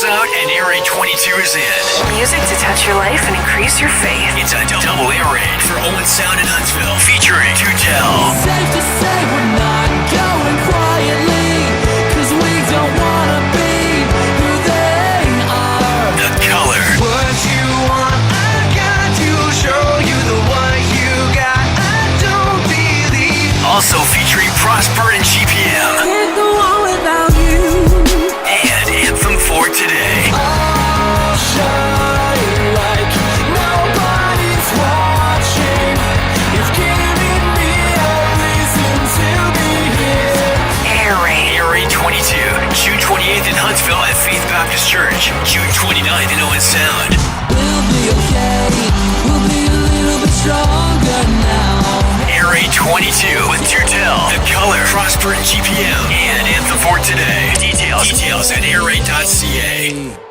out and Air Raid 22 is in. Music to touch your life and increase your faith. It's a double Air Raid for Owen Sound in Huntsville, featuring To Tell. Safe to say we're not going quietly, 'cause we don't wanna be who they are. The Color. What you want, I got to show you the one you got. I don't believe. Also featuring Prosper and GPM. Can't go on without you. And Anthem for Today. I'll shine like nobody's watching. You've given me a reason to be here. Air Raid. Air Raid 22, June 28th in Huntsville at Faith Baptist Church. June 29th in Owen Sound. We'll be okay. We'll be a little bit stronger now. Air Raid 22 with To Tell, The Color, Prosper and GPM, and Anthem for Today. Details at airraid.ca.